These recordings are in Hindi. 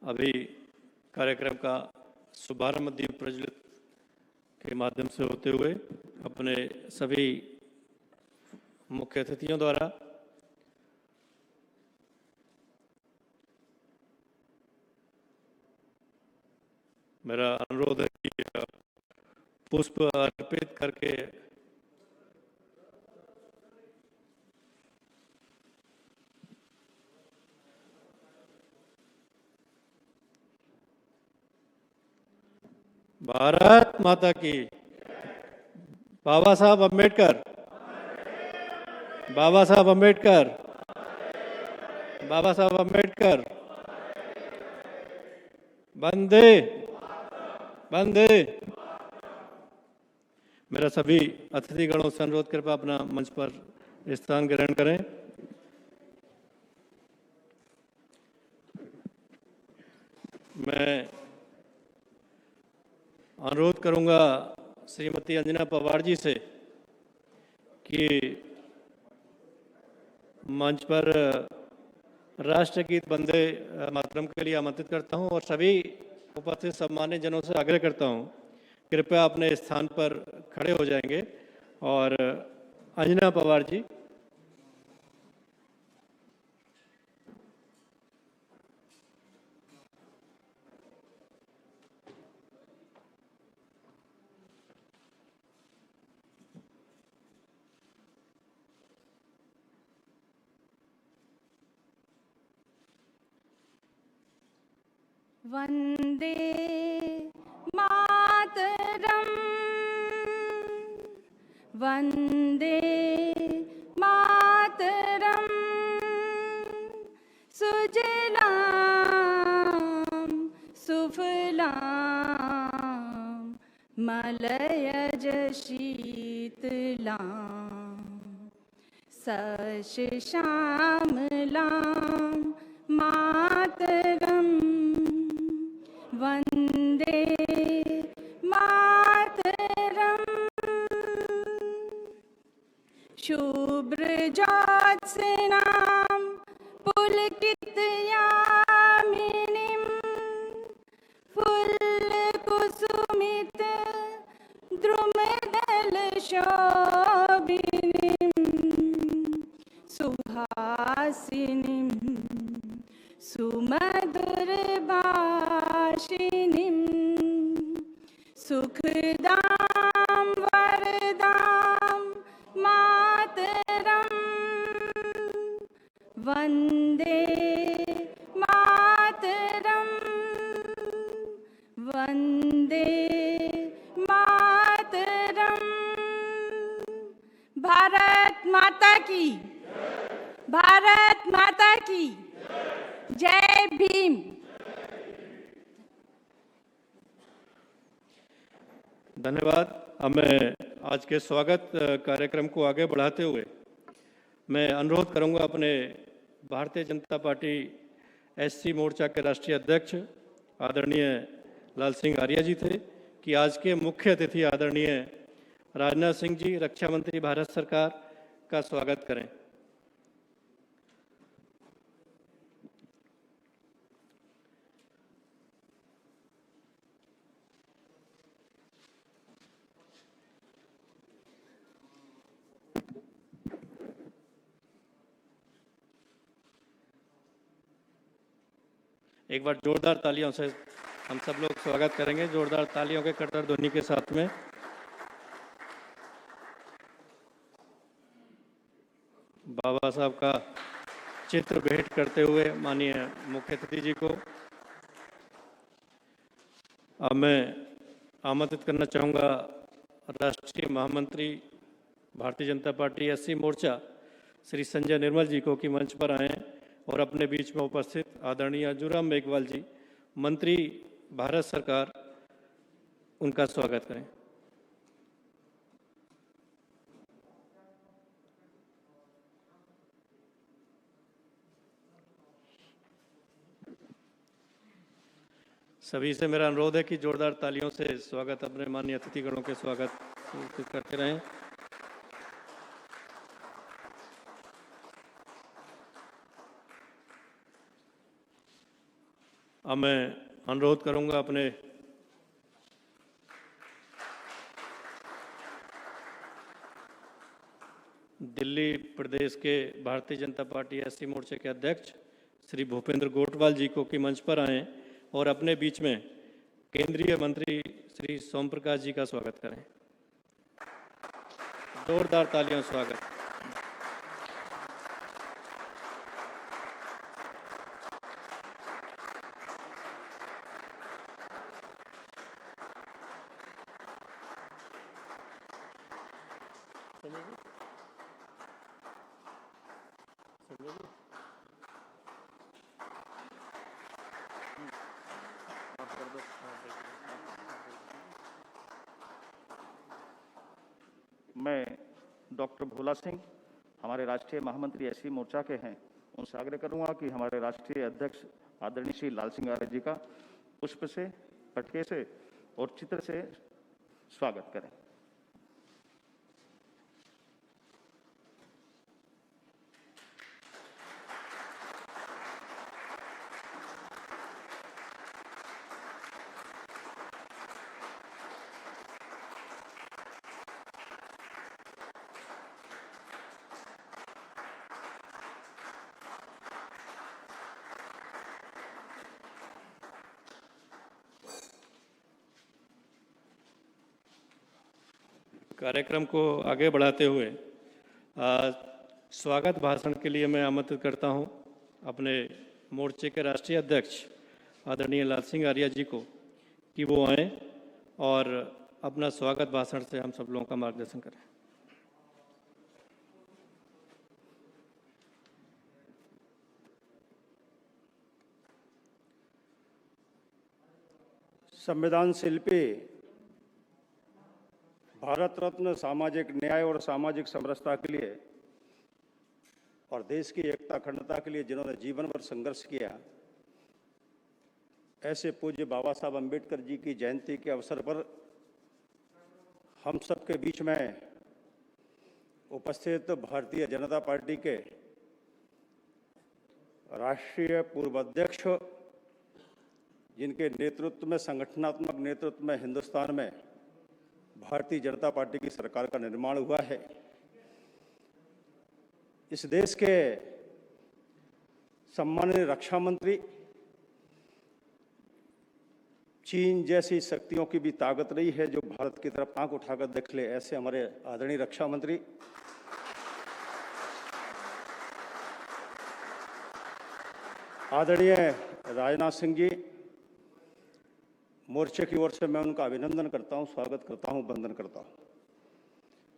अभी कार्यक्रम का शुभारंभ दीप प्रज्वलित के माध्यम से होते हुए अपने सभी मुख्य अतिथियों द्वारा मेरा अनुरोध है कि पुष्प अर्पित करके भारत माता की। बाबा साहब अम्बेडकर, बाबा साहब अम्बेडकर, बाबा साहब अम्बेडकर। वंदे वंदे। मेरा सभी अतिथिगणों से अनुरोध कृपया अपना मंच पर स्थान ग्रहण करें। मैं अनुरोध करूंगा श्रीमती अंजना पवार जी से कि मंच पर राष्ट्रगीत वंदे मातरम के लिए आमंत्रित करता हूं और सभी उपस्थित सम्मानित जनों से आग्रह करता हूं कृपया अपने स्थान पर खड़े हो जाएंगे। और अंजना पवार जी। वंदे मातरम, वंदे मातरम। सुजलाम सुफलाम मलयज शीतलाम सश्यामलाम मातरम। वंदे मातरम। शुभ्रज्योत्स्नां पुलकितयामिनीं फुल्लकुसुमित द्रुमदलशोभिनीं सुहासिनीं सुमधुरभाषिणीं सुखदां वरदां मातरं। वंदे मातरं, वंदे मातरं। भारत माता की, भारत माता की जय भीम। धन्यवाद। अब मैं आज के स्वागत कार्यक्रम को आगे बढ़ाते हुए मैं अनुरोध करूंगा अपने भारतीय जनता पार्टी एससी मोर्चा के राष्ट्रीय अध्यक्ष आदरणीय लाल सिंह आर्य जी थे कि आज के मुख्य अतिथि आदरणीय राजनाथ सिंह जी रक्षा मंत्री भारत सरकार का स्वागत करें। एक बार जोरदार तालियों से हम सब लोग स्वागत करेंगे, जोरदार तालियों के कड़कड़ ध्वनि के साथ में। बाबा साहब का चित्र भेंट करते हुए माननीय मुख्य अतिथि जी को अब मैं आमंत्रित करना चाहूँगा राष्ट्रीय महामंत्री भारतीय जनता पार्टी एससी मोर्चा श्री संजय निर्मल जी को कि मंच पर आएँ और अपने बीच में उपस्थित आदरणीय अजूराम मेघवाल जी मंत्री भारत सरकार उनका स्वागत करें। सभी से मेरा अनुरोध है कि जोरदार तालियों से स्वागत अपने माननीय अतिथिगणों के स्वागत करते रहें। अब मैं अनुरोध करूंगा अपने दिल्ली प्रदेश के भारतीय जनता पार्टी एससी मोर्चे के अध्यक्ष श्री भूपेंद्र गोटवाल जी को कि मंच पर आएं और अपने बीच में केंद्रीय मंत्री श्री सोम प्रकाश जी का स्वागत करें। जोरदार तालियों से स्वागत। मैं डॉक्टर भोला सिंह, हमारे राष्ट्रीय महामंत्री एससी मोर्चा के हैं, उनसे आग्रह करूंगा कि हमारे राष्ट्रीय अध्यक्ष आदरणीय श्री लाल सिंह आर्य जी का पुष्प से, पटके से और चित्र से स्वागत करें। कार्यक्रम को आगे बढ़ाते हुए स्वागत भाषण के लिए मैं आमंत्रित करता हूं अपने मोर्चे के राष्ट्रीय अध्यक्ष आदरणीय लाल सिंह आर्य जी को कि वो आएं और अपना स्वागत भाषण से हम सब लोगों का मार्गदर्शन करें। संविधान शिल्पी, भारत रत्न, सामाजिक न्याय और सामाजिक समरसता के लिए और देश की एकता अखंडता के लिए जिन्होंने जीवन भर संघर्ष किया, ऐसे पूज्य बाबा साहब अम्बेडकर जी की जयंती के अवसर पर हम सबके बीच में उपस्थित भारतीय जनता पार्टी के राष्ट्रीय पूर्व अध्यक्ष, जिनके नेतृत्व में, संगठनात्मक नेतृत्व में हिंदुस्तान में भारतीय जनता पार्टी की सरकार का निर्माण हुआ है, इस देश के सम्माननीय रक्षा मंत्री, चीन जैसी शक्तियों की भी ताकत नहीं है जो भारत की तरफ आंख उठाकर देख ले, ऐसे हमारे आदरणीय रक्षा मंत्री, आदरणीय राजनाथ सिंह जी, मोर्चे की ओर से मैं उनका अभिनंदन करता हूं, स्वागत करता हूं, वंदन करता हूं।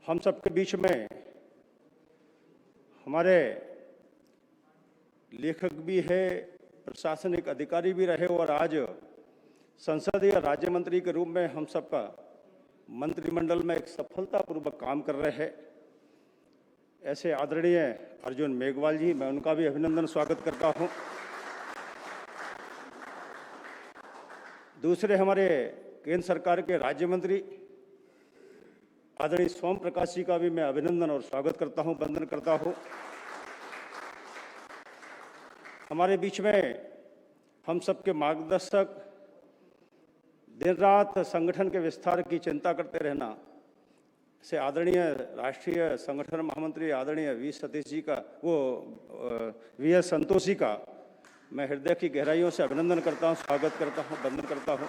हम सबके बीच में हमारे लेखक भी है, प्रशासनिक अधिकारी भी रहे और आज संसदीय राज्य मंत्री के रूप में हम सबका मंत्रिमंडल में एक सफलतापूर्वक काम कर रहे हैं, ऐसे आदरणीय अर्जुन मेघवाल जी, मैं उनका भी अभिनंदन स्वागत करता हूं। दूसरे हमारे केंद्र सरकार के राज्य मंत्री आदरणीय सोम प्रकाश जी का भी मैं अभिनंदन और स्वागत करता हूं, वंदन करता हूं। हमारे बीच में हम सबके मार्गदर्शक, दिन रात संगठन के विस्तार की चिंता करते रहना, से आदरणीय राष्ट्रीय संगठन महामंत्री आदरणीय वी सतीश जी का, वी एस संतोष जी का मैं हृदय की गहराइयों से अभिनंदन करता हूं, स्वागत करता हूं, वंदन करता हूं।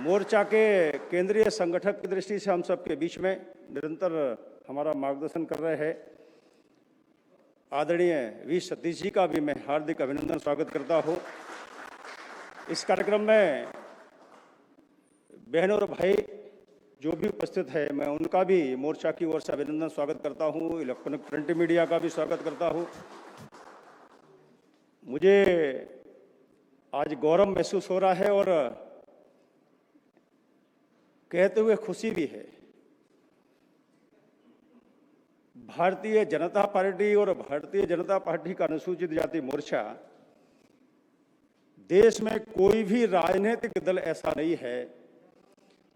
मोर्चा के केंद्रीय संगठक की दृष्टि से हम सबके बीच में निरंतर हमारा मार्गदर्शन कर रहे हैं आदरणीय वी सतीश जी का भी मैं हार्दिक अभिनंदन स्वागत करता हूं। इस कार्यक्रम में बहन और भाई जो भी उपस्थित है, मैं उनका भी मोर्चा की ओर से अभिनंदन स्वागत करता हूं, इलेक्ट्रॉनिक प्रिंट मीडिया का भी स्वागत करता हूं। मुझे आज गौरव महसूस हो रहा है और कहते हुए खुशी भी है। भारतीय जनता पार्टी और भारतीय जनता पार्टी का अनुसूचित जाति मोर्चा, देश में कोई भी राजनीतिक दल ऐसा नहीं है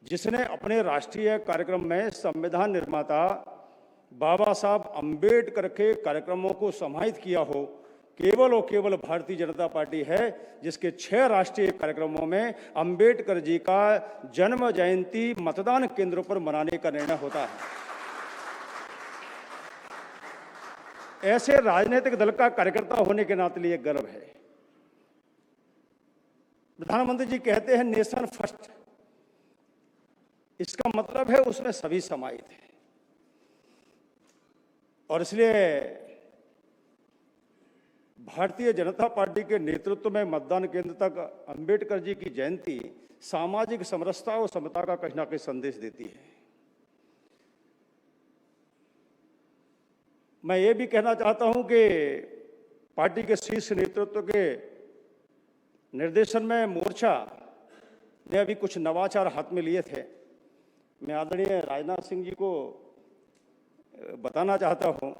जिसने अपने राष्ट्रीय कार्यक्रम में संविधान निर्माता बाबा साहब अम्बेडकर के कार्यक्रमों को समाहित किया हो, केवल और केवल भारतीय जनता पार्टी है जिसके 6 राष्ट्रीय कार्यक्रमों में अंबेडकर जी का जन्म जयंती मतदान केंद्रों पर मनाने का निर्णय होता है। ऐसे राजनीतिक दल का कार्यकर्ता होने के नाते लिए गर्व है। प्रधानमंत्री जी कहते हैं नेशन फर्स्ट, इसका मतलब है उसमें सभी समाहित हैं। और इसलिए भारतीय जनता पार्टी के नेतृत्व में मतदान केंद्र तक अंबेडकर जी की जयंती सामाजिक समरसता और समता का कहीं ना कहीं संदेश देती है। मैं ये भी कहना चाहता हूं कि पार्टी के शीर्ष नेतृत्व के निर्देशन में मोर्चा ने अभी कुछ नवाचार हाथ में लिए थे। मैं आदरणीय राजनाथ सिंह जी को बताना चाहता हूं,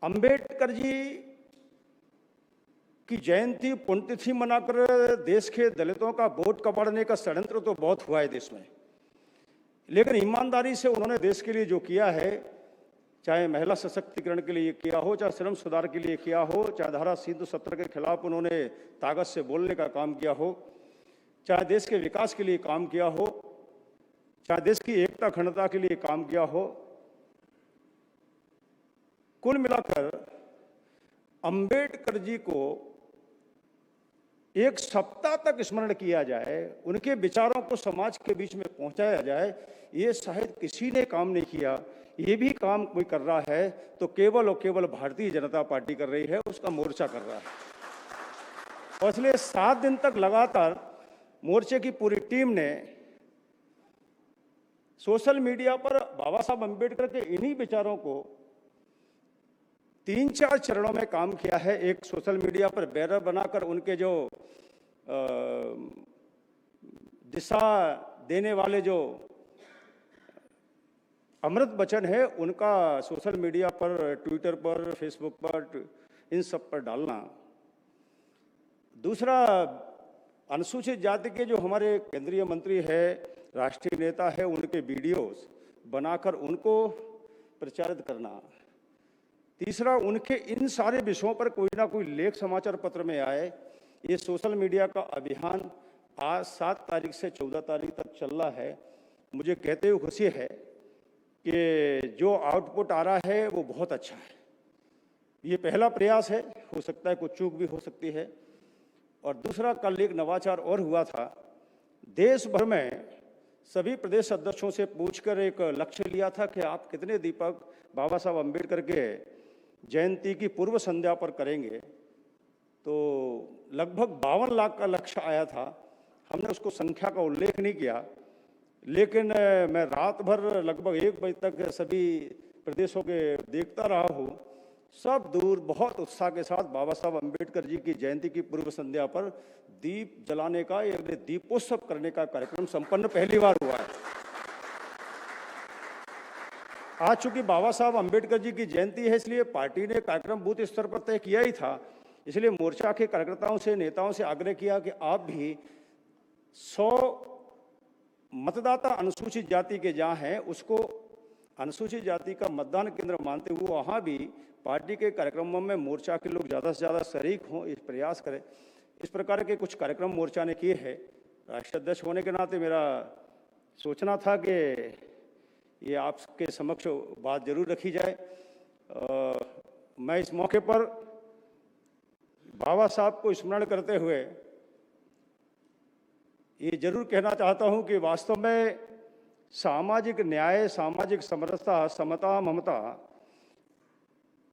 अंबेडकर जी की जयंती पुण्यतिथि मनाकर देश के दलितों का वोट कबाड़ने का षड्यंत्र तो बहुत हुआ है देश में, लेकिन ईमानदारी से उन्होंने देश के लिए जो किया है, चाहे महिला सशक्तिकरण के लिए किया हो, चाहे श्रम सुधार के लिए किया हो, चाहे धारा 370 के खिलाफ उन्होंने ताकत से बोलने का काम किया हो, चाहे देश के विकास के लिए काम किया हो, चाहे देश की एकता अखंडता के लिए काम किया हो, कुल मिलाकर अंबेडकर जी को एक सप्ताह तक स्मरण किया जाए, उनके विचारों को समाज के बीच में पहुंचाया जाए, ये शायद किसी ने काम नहीं किया। ये भी काम कोई कर रहा है तो केवल और केवल भारतीय जनता पार्टी कर रही है, उसका मोर्चा कर रहा है। और इसलिए 7 दिन तक लगातार मोर्चे की पूरी टीम ने सोशल मीडिया पर बाबा साहब अंबेडकर के इन्हीं विचारों को 3-4 चरणों में काम किया है। एक सोशल मीडिया पर बैनर बनाकर उनके जो दिशा देने वाले जो अमृत वचन है उनका सोशल मीडिया पर, ट्विटर पर, फेसबुक पर, इन सब पर डालना। दूसरा, अनुसूचित जाति के जो हमारे केंद्रीय मंत्री है, राष्ट्रीय नेता है, उनके वीडियोस बनाकर उनको प्रचारित करना। तीसरा, उनके इन सारे विषयों पर कोई ना कोई लेख समाचार पत्र में आए। ये सोशल मीडिया का अभियान आज 7 तारीख से 14 तारीख तक चल रहा है। मुझे कहते हुए खुशी है कि जो आउटपुट आ रहा है वो बहुत अच्छा है। ये पहला प्रयास है, हो सकता है कुछ चूक भी हो सकती है। और दूसरा, कल एक नवाचार और हुआ था। देश भर में सभी प्रदेश अध्यक्षों से पूछकर एक लक्ष्य लिया था कि आप कितने दीपक बाबा साहब अंबेडकर के जयंती की पूर्व संध्या पर करेंगे। तो लगभग 52 लाख का लक्ष्य आया था। हमने उसको संख्या का उल्लेख नहीं किया, लेकिन मैं रात भर लगभग 1 बजे तक सभी प्रदेशों के देखता रहा हूँ। सब दूर बहुत उत्साह के साथ बाबा साहब अंबेडकर जी की जयंती की पूर्व संध्या पर दीप जलाने का या दीपोत्सव करने का कार्यक्रम संपन्न पहली बार हुआ है। आज चूंकि बाबा साहब अंबेडकर जी की जयंती है, इसलिए पार्टी ने कार्यक्रम बूथ स्तर पर तय किया ही था। इसलिए मोर्चा के कार्यकर्ताओं से, नेताओं से आग्रह किया कि आप भी 100 मतदाता अनुसूचित जाति के जहाँ हैं उसको अनुसूचित जाति का मतदान केंद्र मानते हुए वहाँ भी पार्टी के कार्यक्रमों में मोर्चा के लोग ज़्यादा से ज़्यादा शरीक हों, इस प्रयास करें। इस प्रकार के कुछ कार्यक्रम मोर्चा ने किए हैं। राष्ट्रीय अध्यक्ष होने के नाते मेरा सोचना था कि ये आपके समक्ष बात जरूर रखी जाए। मैं इस मौके पर बाबा साहब को स्मरण करते हुए ये जरूर कहना चाहता हूं कि वास्तव में सामाजिक न्याय, सामाजिक समरसता, समता, ममता,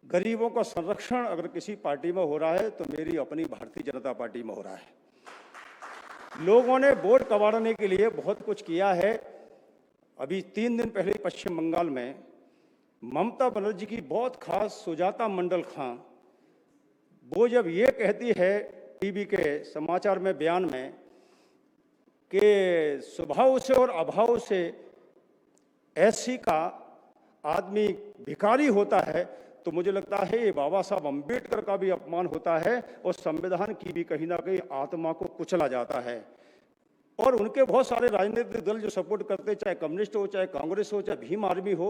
गरीबों का संरक्षण अगर किसी पार्टी में हो रहा है तो मेरी अपनी भारतीय जनता पार्टी में हो रहा है। लोगों ने वोट कबाड़ने के लिए बहुत कुछ किया है। अभी 3 दिन पहले पश्चिम बंगाल में ममता बनर्जी की बहुत खास सुजाता मंडल खां, वो जब ये कहती है टीवी के समाचार में, बयान में, कि स्वभाव से और अभाव से एससी का आदमी भिखारी होता है, तो मुझे लगता है ये बाबा साहब अंबेडकर का भी अपमान होता है और संविधान की भी कहीं ना कहीं आत्मा को कुचला जाता है। और उनके बहुत सारे राजनीतिक दल जो सपोर्ट करते, चाहे कम्युनिस्ट हो, चाहे कांग्रेस हो, चाहे भीम आर्मी हो,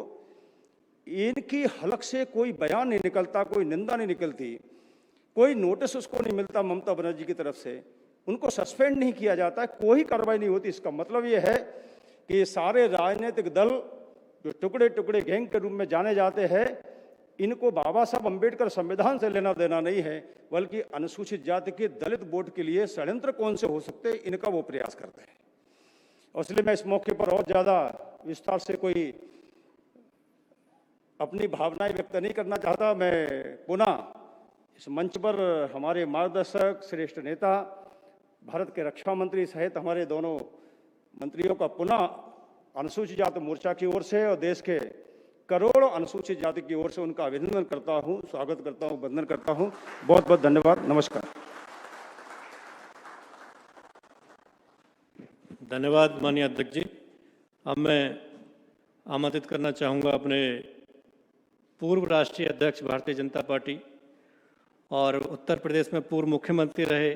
इनकी हलक से कोई बयान नहीं निकलता, कोई निंदा नहीं निकलती। कोई नोटिस उसको नहीं मिलता ममता बनर्जी की तरफ से, उनको सस्पेंड नहीं किया जाता है, कोई कार्रवाई नहीं होती। इसका मतलब ये है कि ये सारे राजनीतिक दल जो टुकड़े टुकड़े गैंग के रूप में जाने जाते हैं, इनको बाबा साहब अम्बेडकर संविधान से लेना देना नहीं है, बल्कि अनुसूचित जाति के दलित वोट के लिए षड्यंत्र कौन से हो सकते हैं, इनका वो प्रयास करते हैं। और इसलिए मैं इस मौके पर और ज़्यादा विस्तार से कोई अपनी भावनाएं व्यक्त नहीं करना चाहता। मैं पुनः इस मंच पर हमारे मार्गदर्शक, श्रेष्ठ नेता, भारत के रक्षा मंत्री सहित हमारे दोनों मंत्रियों का पुनः अनुसूचित जाति मोर्चा की ओर से और देश के करोड़ों अनुसूचित जाति की ओर से उनका अभिनंदन करता हूं, स्वागत करता हूं, वंदन करता हूं। बहुत बहुत धन्यवाद। नमस्कार। धन्यवाद माननीय अध्यक्ष जी। अब मैं आमंत्रित करना चाहूँगा अपने पूर्व राष्ट्रीय अध्यक्ष भारतीय जनता पार्टी और उत्तर प्रदेश में पूर्व मुख्यमंत्री रहे,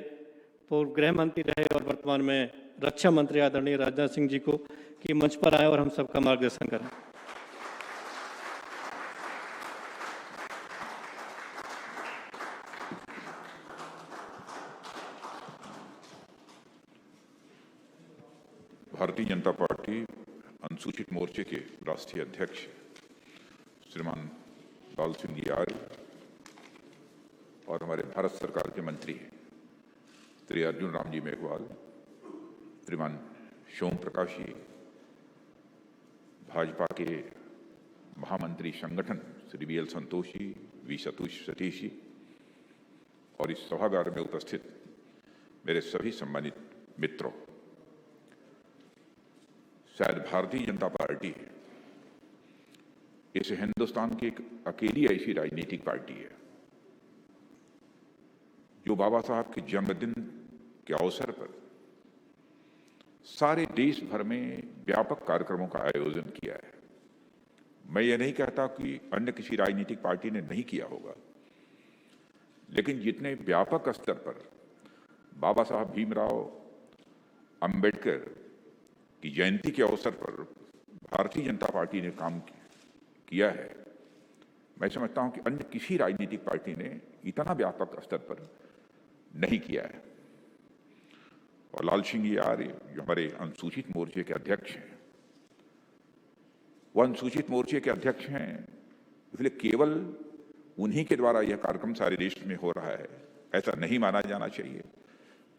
पूर्व गृह मंत्री रहे और वर्तमान में रक्षा मंत्री आदरणीय राजनाथ सिंह जी को कि मंच पर आए और हम सबका मार्गदर्शन करें। भारतीय जनता पार्टी अनुसूचित मोर्चे के राष्ट्रीय अध्यक्ष श्रीमान लाल सिंह यादव और हमारे भारत सरकार के मंत्री श्री अर्जुन राम जी मेघवाल, श्रीमान सोम प्रकाश जी, भाजपा के महामंत्री संगठन Shri V L Santosh ji, V Satish ji और इस सभागार में उपस्थित मेरे सभी सम्मानित मित्रों, शायद भारतीय जनता पार्टी इस हिंदुस्तान की एक अकेली ऐसी राजनीतिक पार्टी है जो बाबा साहब के जन्मदिन के अवसर पर सारे देश भर में व्यापक कार्यक्रमों का आयोजन किया है। मैं ये नहीं कहता कि अन्य किसी राजनीतिक पार्टी ने नहीं किया होगा, लेकिन जितने व्यापक स्तर पर बाबा साहब भीमराव अंबेडकर की जयंती के अवसर पर भारतीय जनता पार्टी ने काम किया है, मैं समझता हूं कि अन्य किसी राजनीतिक पार्टी ने इतना व्यापक स्तर पर नहीं किया है। और लाल सिंह यार जो हमारे अनुसूचित मोर्चे के अध्यक्ष हैं, वह अनुसूचित मोर्चे के अध्यक्ष हैं, इसलिए केवल उन्हीं के द्वारा यह कार्यक्रम सारे देश में हो रहा है ऐसा नहीं माना जाना चाहिए।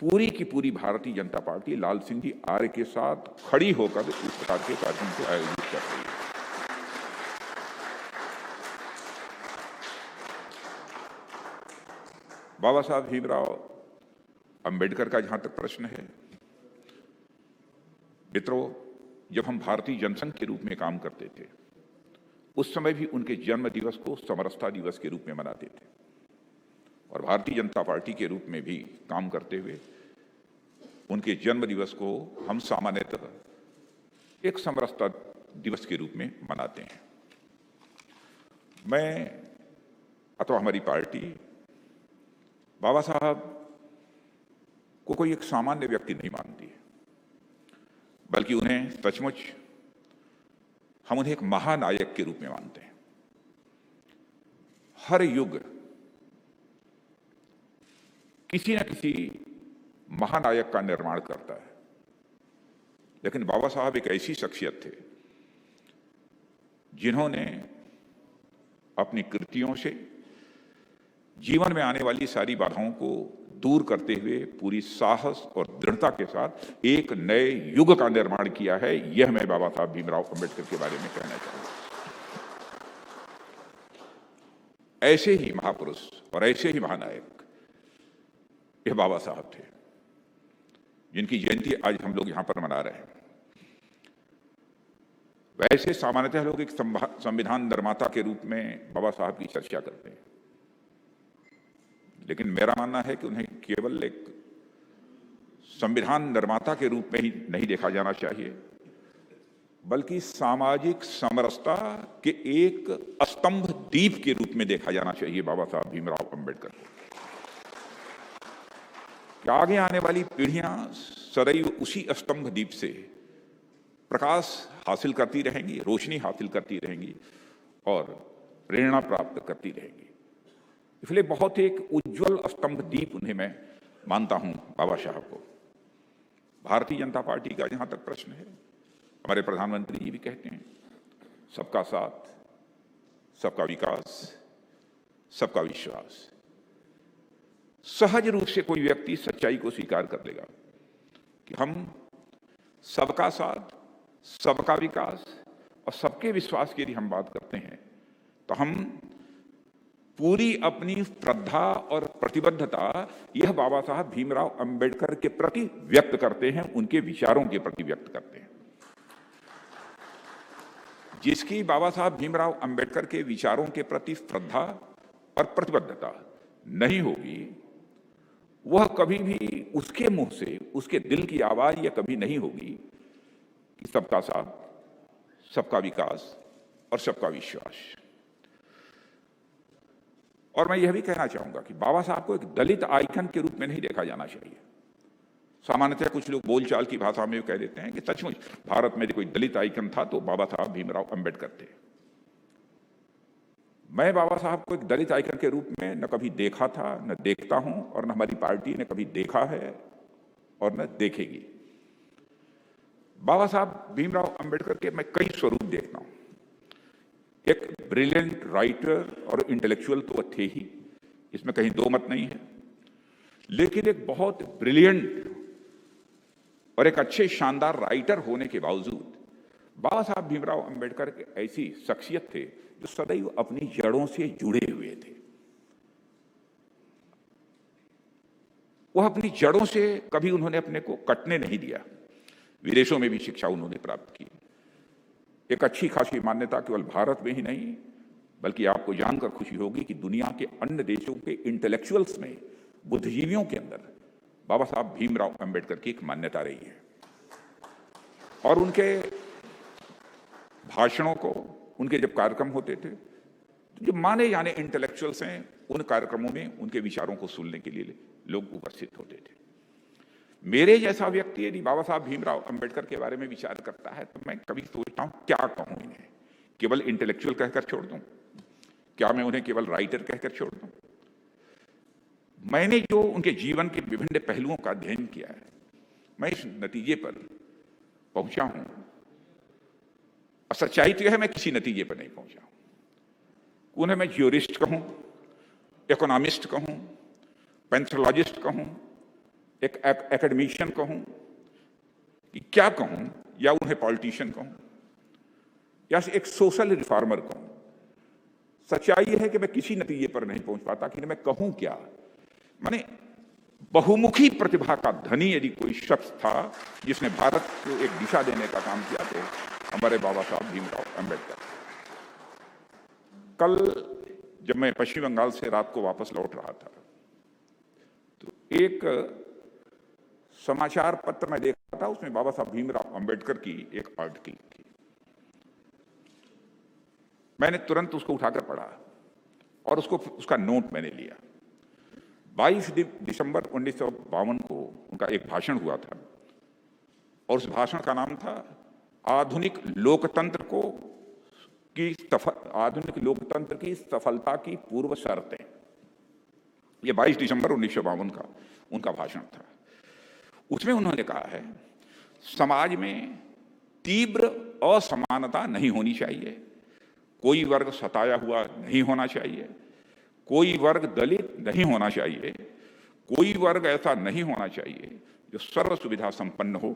पूरी की पूरी भारतीय जनता पार्टी लाल सिंह जी आर्य के साथ खड़ी होकर इस प्रकार के कार्यक्रम को आयोजित कर रही है। बाबा साहब भीमराव अंबेडकर का जहां तक प्रश्न है, मित्रों, जब हम भारतीय जनसंघ के रूप में काम करते थे उस समय भी उनके जन्म दिवस को समरसता दिवस के रूप में मनाते थे और भारतीय जनता पार्टी के रूप में भी काम करते हुए उनके जन्म दिवस को हम सामान्यतः एक समरसता दिवस के रूप में मनाते हैं। मैं अथवा हमारी पार्टी बाबा साहब को कोई एक सामान्य व्यक्ति नहीं मानती है, बल्कि उन्हें सचमुच हम उन्हें एक महानायक के रूप में मानते हैं। हर युग किसी न किसी महानायक का निर्माण करता है, लेकिन बाबा साहब एक ऐसी शख्सियत थे जिन्होंने अपनी कृतियों से जीवन में आने वाली सारी बाधाओं को दूर करते हुए पूरी साहस और दृढ़ता के साथ एक नए युग का निर्माण किया है। यह मैं बाबा साहब भीमराव अंबेडकर के बारे में कहना चाहूंगा। ऐसे ही महापुरुष और ऐसे ही महानायक ये बाबा साहब थे जिनकी जयंती आज हम लोग यहां पर मना रहे हैं। वैसे सामान्यतः लोग एक संविधान निर्माता के रूप में बाबा साहब की चर्चा करते हैं, लेकिन मेरा मानना है कि उन्हें केवल एक संविधान निर्माता के रूप में ही नहीं देखा जाना चाहिए, बल्कि सामाजिक समरसता के एक स्तंभ दीप के रूप में देखा जाना चाहिए बाबा साहब भीमराव अंबेडकर को। कि आगे आने वाली पीढ़ियां सदैव उसी स्तंभ दीप से प्रकाश हासिल करती रहेंगी, रोशनी हासिल करती रहेंगी और प्रेरणा प्राप्त करती रहेंगी। इसलिए बहुत एक उज्जवल स्तंभ दीप उन्हें मैं मानता हूं बाबा साहब को। भारतीय जनता पार्टी का जहां तक प्रश्न है, हमारे प्रधानमंत्री जी भी कहते हैं सबका साथ, सबका विकास, सबका विश्वास। सहज रूप से कोई व्यक्ति सच्चाई को स्वीकार कर लेगा कि हम सबका साथ, सबका विकास और सबके विश्वास की यदि हम बात करते हैं तो हम पूरी अपनी श्रद्धा और प्रतिबद्धता यह बाबा साहब भीमराव अंबेडकर के प्रति व्यक्त करते हैं, उनके विचारों के प्रति व्यक्त करते हैं। जिसकी बाबा साहब भीमराव अंबेडकर के विचारों के प्रति श्रद्धा और प्रतिबद्धता नहीं होगी, वह कभी भी उसके मुंह से, उसके दिल की आवाज यह कभी नहीं होगी कि सबका साथ, सबका विकास और सबका विश्वास। और मैं यह भी कहना चाहूंगा कि बाबा साहब को एक दलित आइकन के रूप में नहीं देखा जाना चाहिए। सामान्यतः कुछ लोग बोलचाल की भाषा में कह देते हैं कि सचमुच भारत में कोई दलित आइकन था तो बाबा साहब भीमराव अंबेडकर थे। मैं बाबा साहब को एक दलित आइकन के रूप में न कभी देखा था, न देखता हूं, और न हमारी पार्टी ने कभी देखा है और न देखेगी। बाबा साहब भीमराव अंबेडकर के मैं कई स्वरूप देखता हूं। एक ब्रिलियंट राइटर और इंटेलेक्चुअल तो थे ही, इसमें कहीं दो मत नहीं है, लेकिन एक बहुत ब्रिलियंट और एक अच्छे शानदार राइटर होने के बावजूद बाबा साहब भीमराव अंबेडकर के ऐसी शख्सियत थे जो सदैव अपनी जड़ों से जुड़े हुए थे। वह अपनी जड़ों से कभी उन्होंने अपने को कटने नहीं दिया। विदेशों में भी शिक्षा उन्होंने प्राप्त की। एक अच्छी खासी मान्यता केवल भारत में ही नहीं, बल्कि आपको जानकर खुशी होगी कि दुनिया के अन्य देशों के इंटेलेक्चुअल्स में, बुद्धिजीवियों के अंदर बाबा साहब भीमराव अंबेडकर की एक मान्यता रही है। और उनके भाषणों को, उनके जब कार्यक्रम होते थे, तो जो माने जाने इंटेलेक्चुअल्स हैं, उन कार्यक्रमों में उनके विचारों को सुनने के लिए लोग उपस्थित होते थे। मेरे जैसा व्यक्ति यदि बाबा साहब भीमराव अंबेडकर के बारे में विचार करता है तो मैं कभी सोचता हूं क्या कहूं इन्हें, केवल इंटेलेक्चुअल कहकर छोड़ दूं? क्या मैं उन्हें केवल राइटर कहकर छोड़ दूं? मैंने जो उनके जीवन के विभिन्न पहलुओं का अध्ययन किया है, मैं इस नतीजे पर पहुंचा हूं। और सच्चाई तो यह है मैं किसी नतीजे पर नहीं पहुंचा। उन्हें मैं ज्यूरिस्ट कहूं, इकोनॉमिस्ट कहूं, पैंथोलॉजिस्ट कहूं, एक एकेडमिशियन कहूं, कि क्या कहूं, या उन्हें पॉलिटिशियन कहूं, या एक सोशल रिफॉर्मर कहूं। सच्चाई है कि मैं किसी नतीजे पर नहीं पहुंच पाता कि मैं कहूं क्या। माने बहुमुखी प्रतिभा का धनी यदि कोई शख्स था जिसने भारत को एक दिशा देने का काम किया तो हमारे बाबा साहब भीमराव अंबेडकर। कल जब मैं पश्चिम बंगाल से रात को वापस लौट रहा था तो एक समाचार पत्र में देख रहा था, उसमें बाबा साहब भीमराव अंबेडकर की एक आर्टिकल थी। मैंने तुरंत उसको उठाकर पढ़ा और उसका नोट मैंने लिया। 22 दिसंबर 1952 को उनका एक भाषण हुआ था और उस भाषण का नाम था आधुनिक लोकतंत्र की सफलता की पूर्व शर्तें। यह 22 दिसंबर 1952 का उनका भाषण था। उसमें उन्होंने कहा है समाज में तीव्र असमानता नहीं होनी चाहिए, कोई वर्ग सताया हुआ नहीं होना चाहिए, कोई वर्ग दलित नहीं होना चाहिए, कोई वर्ग ऐसा नहीं होना चाहिए जो सर्व सुविधा संपन्न हो,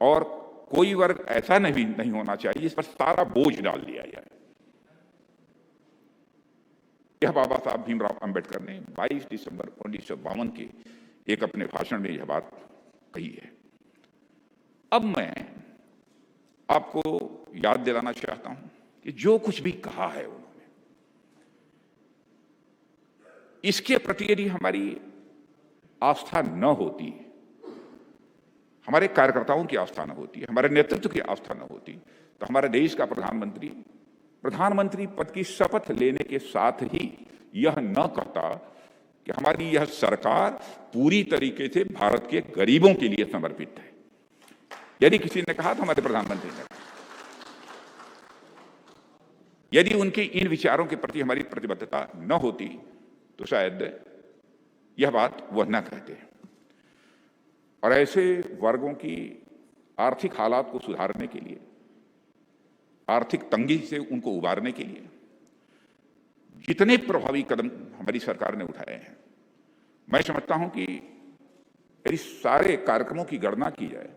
और कोई वर्ग ऐसा नहीं होना चाहिए जिस पर सारा बोझ डाल दिया जाए। यह बाबा साहब भीमराव अंबेडकर ने 22 दिसंबर 1952 के एक अपने भाषण में यह बात कही है। अब मैं आपको याद दिलाना चाहता हूं कि जो कुछ भी कहा है उन्होंने, इसके प्रति यदि हमारी आस्था न होती, हमारे कार्यकर्ताओं की आस्था न होती, हमारे नेतृत्व की आस्था न होती, तो हमारे देश का प्रधानमंत्री पद की शपथ लेने के साथ ही यह न कहता कि हमारी यह सरकार पूरी तरीके से भारत के गरीबों के लिए समर्पित है। यदि किसी ने कहा तो हमारे प्रधानमंत्री ने कहा। यदि उनके इन विचारों के प्रति हमारी प्रतिबद्धता न होती तो शायद यह बात वह न कहते। और ऐसे वर्गों की आर्थिक हालात को सुधारने के लिए, आर्थिक तंगी से उनको उबारने के लिए जितने प्रभावी कदम हमारी सरकार ने उठाए हैं, मैं समझता हूं कि यदि सारे कार्यक्रमों की गणना की जाए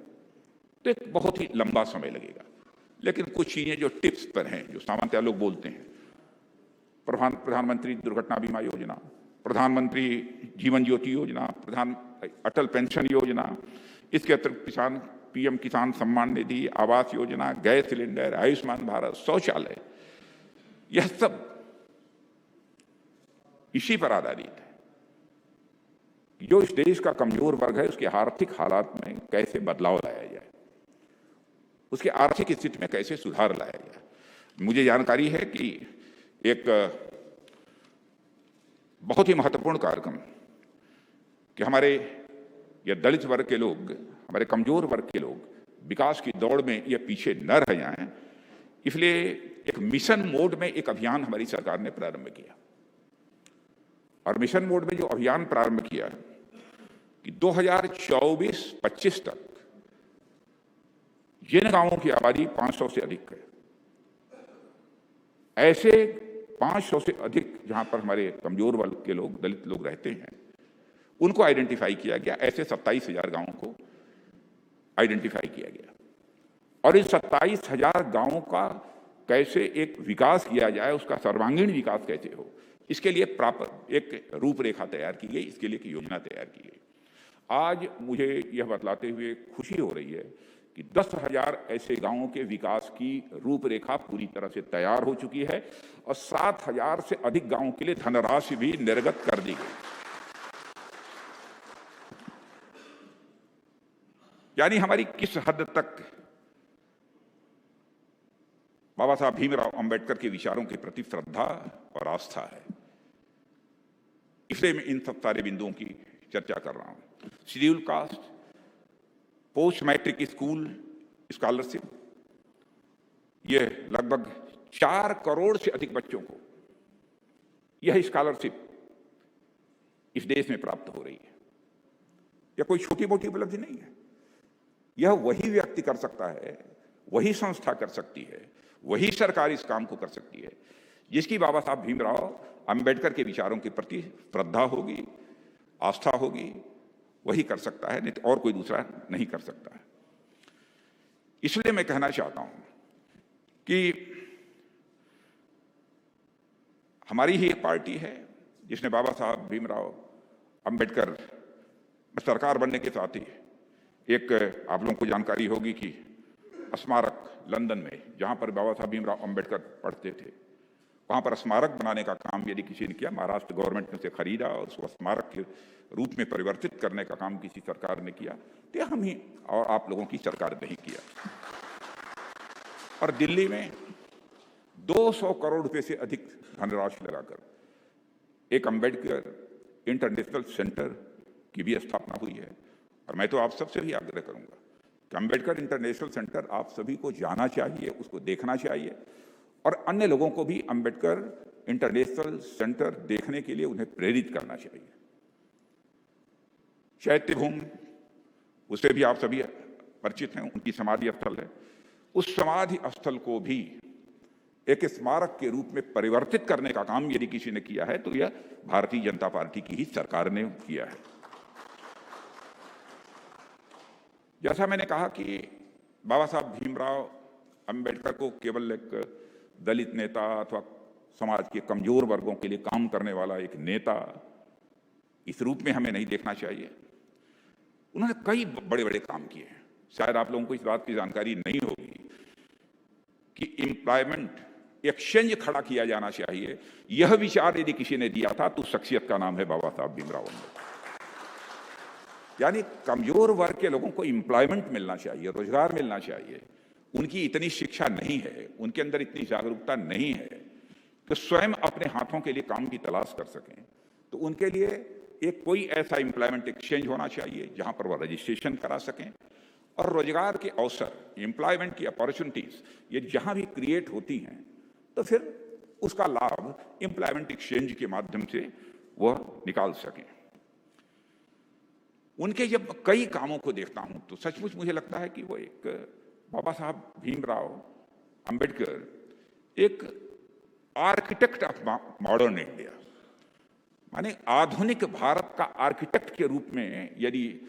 तो एक बहुत ही लंबा समय लगेगा। लेकिन कुछ चीजें जो टिप्स पर हैं, जो सामान्यतः लोग बोलते हैं, प्रधानमंत्री दुर्घटना बीमा योजना, प्रधानमंत्री जीवन ज्योति योजना, अटल पेंशन योजना, इसके अतिरिक्त पीएम किसान सम्मान निधि, आवास योजना, गैस सिलेंडर, आयुष्मान भारत, शौचालय, यह सब इसी पर आधारित है। जो इस देश का कमजोर वर्ग है उसके आर्थिक हालात में कैसे बदलाव लाया जाए, उसकी आर्थिक स्थिति में कैसे सुधार लाया जाए। मुझे जानकारी है कि एक बहुत ही महत्वपूर्ण कार्यक्रम कि हमारे ये दलित वर्ग के लोग, हमारे कमजोर वर्ग के लोग विकास की दौड़ में ये पीछे न रह जाएं, इसलिए एक मिशन मोड में एक अभियान हमारी सरकार ने प्रारंभ किया। और मिशन मोड में जो अभियान प्रारंभ किया कि 2024-25 तक जिन गांवों की आबादी 500 से अधिक है, ऐसे 500 से अधिक जहां पर हमारे कमजोर वर्ग के लोग, दलित लोग रहते हैं, उनको आइडेंटिफाई किया गया। ऐसे 27,000 गांवों को आइडेंटिफाई किया गया। और इन 27,000 गांवों का कैसे एक विकास किया जाए, उसका सर्वांगीण विकास कैसे हो, इसके लिए प्रॉपर एक रूपरेखा तैयार की गई, इसके लिए एक योजना तैयार की गई। आज मुझे यह बतलाते हुए खुशी हो रही है कि 10,000 ऐसे गांवों के विकास की रूपरेखा पूरी तरह से तैयार हो चुकी है और 7,000 से अधिक गांवों के लिए धनराशि भी निर्गत कर दी गई। यानी हमारी किस हद तक बाबा साहब भीमराव अंबेडकर के विचारों के प्रति श्रद्धा और आस्था है, इसलिए मैं इन सब सारे बिंदुओं की चर्चा कर रहा हूं। Schedule caste, post matric school scholarship, यह लगभग 4 करोड़ से अधिक बच्चों को यह स्कॉलरशिप इस देश में प्राप्त हो रही है। यह कोई छोटी मोटी उपलब्धि नहीं है। यह वही व्यक्ति कर सकता है, वही संस्था कर सकती है, वही सरकार इस काम को कर सकती है जिसकी बाबा साहब भीमराव अंबेडकर के विचारों के प्रति श्रद्धा होगी, आस्था होगी, वही कर सकता है, नहीं तो और कोई दूसरा नहीं कर सकता है। इसलिए मैं कहना चाहता हूं कि हमारी ही एक पार्टी है जिसने बाबा साहब भीमराव अंबेडकर सरकार बनने के साथ ही एक, आप लोगों को जानकारी होगी कि स्मारक लंदन में, जहां पर बाबा साहब भीमराव अंबेडकर पढ़ते थे, वहां पर स्मारक बनाने का काम यदि किसी ने किया, महाराष्ट्र गवर्नमेंट ने उसे खरीदा और उसको स्मारक के रूप में परिवर्तित करने का काम किसी सरकार ने किया, तो हम ही और आप लोगों की सरकार नहीं किया। और दिल्ली में 200 करोड़ रुपए से अधिक धनराशि लगाकर एक अंबेडकर इंटरनेशनल सेंटर की भी स्थापना हुई है। और मैं तो आप सबसे भी आग्रह करूंगा कि अंबेडकर इंटरनेशनल सेंटर आप सभी को जाना चाहिए, उसको देखना चाहिए और अन्य लोगों को भी अंबेडकर इंटरनेशनल सेंटर देखने के लिए उन्हें प्रेरित करना चाहिए। चैत्य भूमि, उससे भी आप सभी परिचित हैं, उनकी समाधि स्थल है। उस समाधि स्थल को भी एक स्मारक के रूप में परिवर्तित करने का काम यदि किसी ने किया है तो यह भारतीय जनता पार्टी की ही सरकार ने किया है। जैसा मैंने कहा कि बाबा साहब भीमराव अंबेडकर को केवल एक दलित नेता अथवा समाज के कमजोर वर्गों के लिए काम करने वाला एक नेता इस रूप में हमें नहीं देखना चाहिए। उन्होंने कई बड़े बड़े काम किए हैं। शायद आप लोगों को इस बात की जानकारी नहीं होगी कि एम्प्लॉयमेंट एक्सचेंज खड़ा किया जाना चाहिए, यह विचार यदि किसी ने दिया था तो शख्सियत का नाम है बाबा साहब भीमराव अंबेडकर। यानी कमजोर वर्ग के लोगों को एम्प्लॉयमेंट मिलना चाहिए, रोजगार मिलना चाहिए। उनकी इतनी शिक्षा नहीं है, उनके अंदर इतनी जागरूकता नहीं है कि स्वयं अपने हाथों के लिए काम की तलाश कर सकें। तो उनके लिए एक कोई ऐसा एम्प्लॉयमेंट एक्सचेंज होना चाहिए जहां पर वह रजिस्ट्रेशन करा सकें और रोजगार के अवसर, एम्प्लॉयमेंट की अपॉर्चुनिटीज ये जहां भी क्रिएट होती हैं तो फिर उसका लाभ एम्प्लॉयमेंट एक्सचेंज के माध्यम से वह निकाल सकें। उनके जब कई कामों को देखता हूं तो सचमुच मुझे लगता है कि वो एक बाबा साहब भीमराव अंबेडकर एक आर्किटेक्ट ऑफ मॉडर्न इंडिया, माने आधुनिक भारत का आर्किटेक्ट के रूप में यदि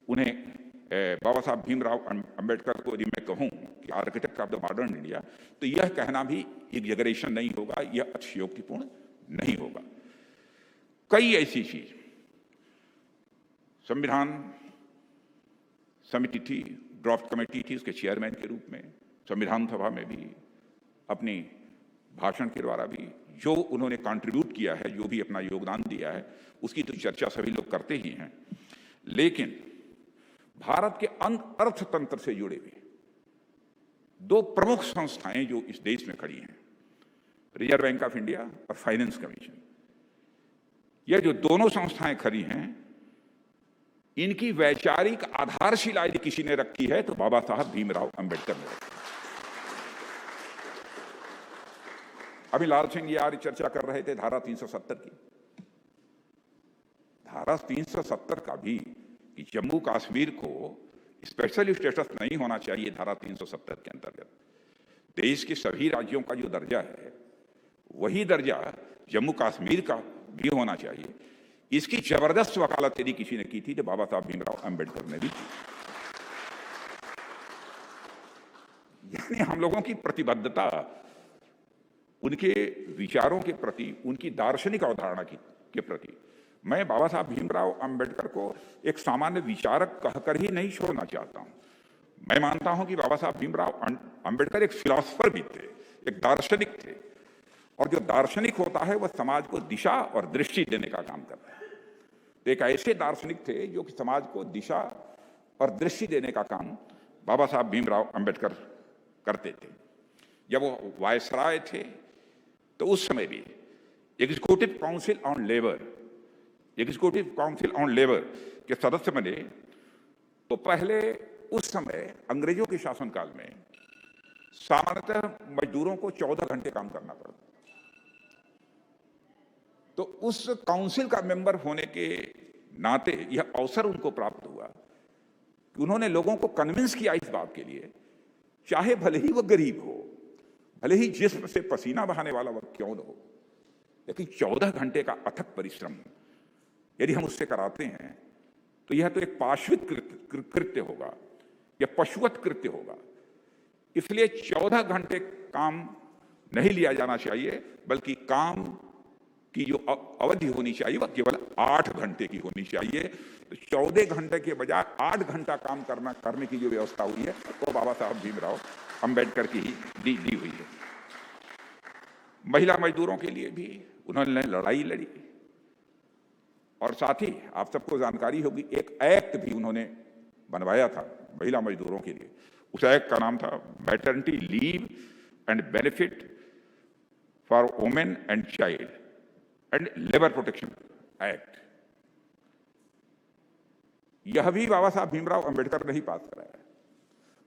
उन्हें बाबा साहब भीमराव अंबेडकर को यदि मैं कहूं कि architect of the modern India, तो यह कहना भी एग्जैगरेशन नहीं होगा, यह अतिशयोक्तिपूर्ण नहीं होगा। कई ऐसी चीज संविधान समिति थी, ड्राफ्ट कमेटी थी, उसके चेयरमैन के रूप में, संविधान सभा में भी, अपनी भाषण के द्वारा भी जो उन्होंने कंट्रीब्यूट किया है, जो भी अपना योगदान दिया है, उसकी तो चर्चा सभी लोग करते ही हैं। लेकिन भारत के अर्थतंत्र से जुड़े हुए दो प्रमुख संस्थाएं जो इस देश में खड़ी हैं, रिजर्व बैंक ऑफ इंडिया और फाइनेंस कमीशन, यह जो दोनों संस्थाएं खड़ी हैं, इनकी वैचारिक आधारशिला यदि किसी ने रखी है तो बाबा साहब भीमराव अंबेडकर ने रखी। अभी लाल सिंह यार चर्चा कर रहे थे धारा 370 की। धारा 370 का भी कि जम्मू कश्मीर को स्पेशल स्टेटस नहीं होना चाहिए, धारा 370 के अंतर्गत देश के सभी राज्यों का जो दर्जा है वही दर्जा जम्मू कश्मीर का भी होना चाहिए। इसकी जबरदस्त वकालत यदि किसी ने की थी तो बाबा साहब भीमराव अंबेडकर ने भी की। यानी हम लोगों की प्रतिबद्धता उनके विचारों के प्रति, उनकी दार्शनिक अवधारणा के प्रति, मैं बाबा साहब भीमराव अंबेडकर को एक सामान्य विचारक कहकर ही नहीं छोड़ना चाहता हूं। मैं मानता हूं कि बाबा साहब भीमराव अंबेडकर एक फिलॉसफर भी थे, एक दार्शनिक थे, और जो दार्शनिक होता है वह समाज को दिशा और दृष्टि देने का काम करता है। तो एक ऐसे दार्शनिक थे जो कि समाज को दिशा और दृष्टि देने का काम बाबा साहब भीमराव अंबेडकर करते थे। जब वो वायसराय थे तो उस समय भी एग्जीक्यूटिव काउंसिल ऑन लेबर के सदस्य बने, तो पहले उस समय अंग्रेजों के शासनकाल में सामान्यतः मजदूरों को 14 घंटे काम करना पड़ता। तो उस काउंसिल का मेंबर होने के नाते यह अवसर उनको प्राप्त हुआ कि उन्होंने लोगों को कन्विंस किया इस बात के लिए, चाहे भले ही वह गरीब हो, भले ही जिस्म से पसीना बहाने वाला वह क्यों न हो, लेकिन 14 घंटे का अथक परिश्रम यदि हम उससे कराते हैं तो यह तो एक पाशविक कृत्य होगा, यह पशुवत कृत्य होगा। इसलिए 14 घंटे काम नहीं लिया जाना चाहिए, बल्कि काम की जो अवधि होनी चाहिए वह केवल 8 घंटे की होनी चाहिए। तो 14 घंटे के बजाय 8 घंटा काम करने की जो व्यवस्था हुई है वो बाबा साहब भीमराव अंबेडकर की ही दी हुई है। महिला मजदूरों के लिए भी उन्होंने लड़ाई लड़ी, और साथ ही आप सबको जानकारी होगी एक एक्ट भी उन्होंने बनवाया था महिला मजदूरों के लिए। उस एक्ट का नाम था maternity leave and benefit for women and child and labour protection act. यह भी बाबा साहब भीमराव अंबेडकर ने ही पास कराया।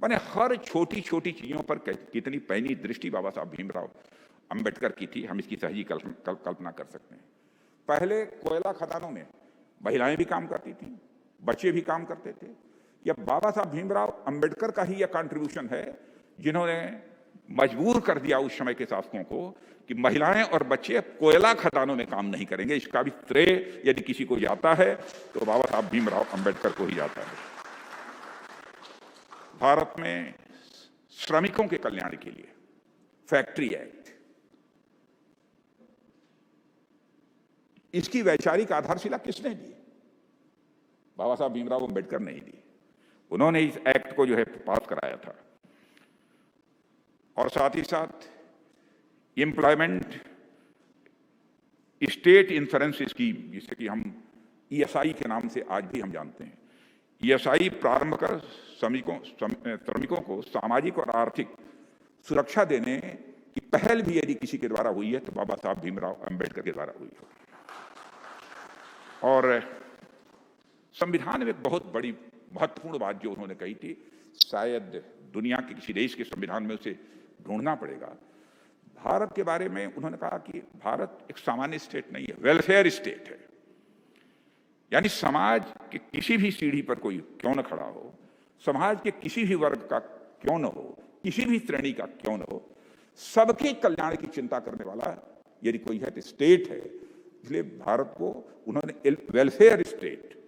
माने हर छोटी छोटी चीजों पर कितनी पैनी दृष्टि बाबा साहब भीमराव अंबेडकर की थी, हम इसकी सहजी कल्पना कर सकते हैं। पहले कोयला खदानों में महिलाएं भी काम करती थी, बच्चे भी काम करते थे। यह बाबा साहब भीमराव अंबेडकर का ही यह कंट्रीब्यूशन है जिन्होंने मजबूर कर दिया उस समय के शासकों को कि महिलाएं और बच्चे कोयला खदानों में काम नहीं करेंगे। इसका भी श्रेय यदि किसी को जाता है तो बाबा साहब भीमराव अंबेडकर को ही जाता है। भारत में श्रमिकों के कल्याण के लिए फैक्ट्री एक्ट, इसकी वैचारिक आधारशिला किसने दी? बाबा साहब भीमराव अंबेडकर ने ही दी। उन्होंने इस एक्ट को जो है पास कराया था। और साथ ही साथ एम्प्लॉयमेंट स्टेट इंश्योरेंस स्कीम, जिसे कि हम ईएसआई के नाम से आज भी हम जानते हैं, ईएसआई प्रारंभ कर श्रमिकों को सामाजिक और आर्थिक सुरक्षा देने की पहल भी यदि किसी के द्वारा हुई है तो बाबा साहब भीमराव अंबेडकर के द्वारा हुई है। और संविधान में एक बहुत बड़ी महत्वपूर्ण बात जो उन्होंने कही थी, शायद दुनिया के किसी देश के संविधान में उसे ढूंढना पड़ेगा। भारत के बारे में उन्होंने कहा कि भारत एक सामान्य स्टेट नहीं है, वेलफेयर स्टेट है। यानी समाज के किसी भी सीढ़ी पर कोई क्यों न खड़ा हो, समाज के किसी भी वर्ग का क्यों न हो, किसी भी श्रेणी का क्यों न हो, सबके कल्याण की चिंता करने वाला यदि कोई है तो स्टेट है। इसलिए भारत को उन्होंने वेलफेयर स्टेट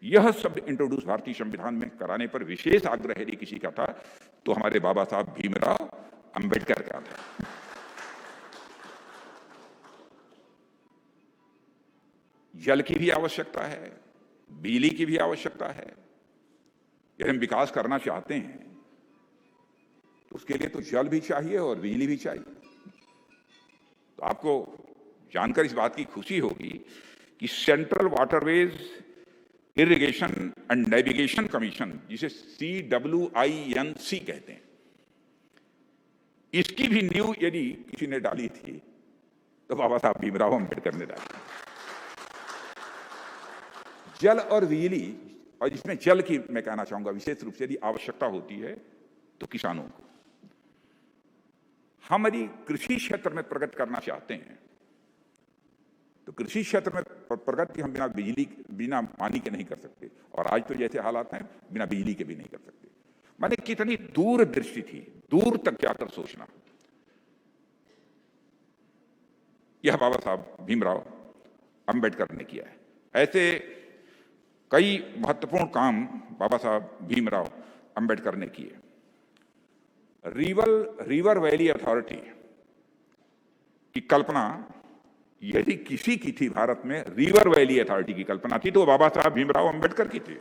यह शब्द इंट्रोड्यूस भारतीय संविधान में कराने पर विशेष आग्रह यदि किसी का था तो हमारे बाबा साहब भीमराव अंबेडकर का था। जल की भी आवश्यकता है, बिजली की भी आवश्यकता है। यदि हम विकास करना चाहते हैं तो उसके लिए तो जल भी चाहिए और बिजली भी चाहिए। तो आपको जानकर इस बात की खुशी होगी कि central waterways irrigation and navigation commission, जिसे CWINC कहते हैं, इसकी भी नींव यदि किसी ने डाली थी तो बाबा साहब भीमराव अंबेडकर ने डाली। जल और बिजली, और इसमें जल की मैं कहना चाहूंगा विशेष रूप से यदि आवश्यकता होती है तो किसानों को। हम यदि कृषि क्षेत्र में प्रगति करना चाहते हैं तो कृषि क्षेत्र में प्रगति हम बिना बिजली, बिना पानी के नहीं कर सकते, और आज तो जैसे हालात हैं बिना बिजली के भी नहीं कर सकते। मैंने कितनी दूर दृष्टि थी, दूर तक जाकर सोचना, यह बाबा साहब भीमराव अंबेडकर ने किया है। ऐसे कई महत्वपूर्ण काम बाबा साहब भीमराव अंबेडकर ने किए। रिवर वैली अथॉरिटी की कल्पना यदि किसी की थी भारत में, रिवर वैली अथॉरिटी की कल्पना थी तो वो बाबा साहब भीमराव अंबेडकर की थी।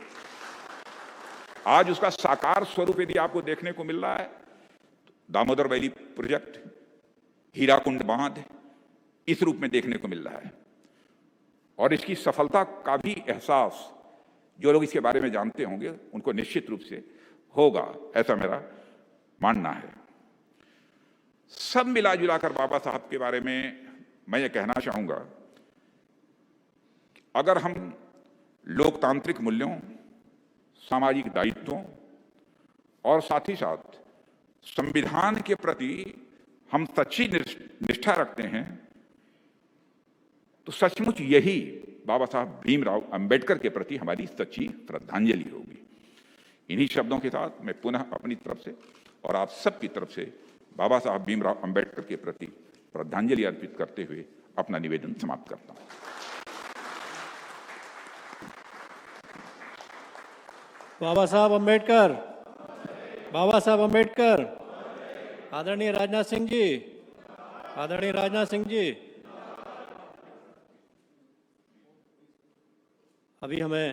आज उसका साकार स्वरूप यदि आपको देखने को मिल रहा है, दामोदर वैली प्रोजेक्ट, हीराकुंड बांध इस रूप में देखने को मिल रहा है। और इसकी सफलता का भी एहसास जो लोग इसके बारे में जानते होंगे उनको निश्चित रूप से होगा, ऐसा मेरा मानना है। सब मिला जुलाकर बाबा साहब के बारे में मैं ये कहना चाहूंगा, अगर हम लोकतांत्रिक मूल्यों, सामाजिक दायित्वों और साथ ही साथ संविधान के प्रति हम सच्ची निष्ठा रखते हैं तो सचमुच यही बाबा साहब भीमराव अंबेडकर के प्रति हमारी सच्ची श्रद्धांजलि होगी। इन्हीं शब्दों के साथ मैं पुनः अपनी तरफ से और आप सबकी तरफ से बाबा साहब भीमराव अंबेडकर के प्रति श्रद्धांजलि अर्पित करते हुए अपना निवेदन समाप्त करता हूं। बाबा साहब अंबेडकर, बाबा साहब अंबेडकर। आदरणीय राजनाथ सिंह जी, आदरणीय राजनाथ सिंह जी। अभी हमें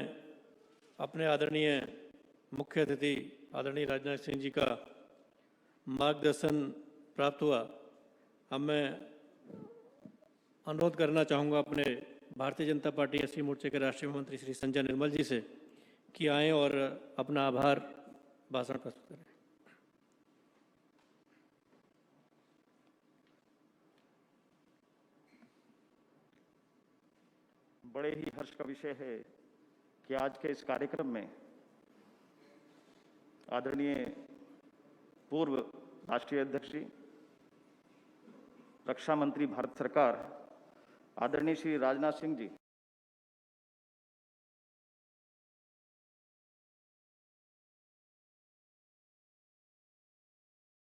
अपने आदरणीय मुख्य अतिथि आदरणीय राजनाथ सिंह जी का मार्गदर्शन प्राप्त हुआ। अब मैं अनुरोध करना चाहूँगा अपने भारतीय जनता पार्टी एससी मोर्चे के राष्ट्रीय महामंत्री श्री संजय निर्मल जी से कि आएँ और अपना आभार भाषण प्रस्तुत करें। बड़े ही हर्ष का विषय है कि आज के इस कार्यक्रम में आदरणीय पूर्व राष्ट्रीय अध्यक्ष जी, रक्षा मंत्री भारत सरकार आदरणीय श्री राजनाथ सिंह जी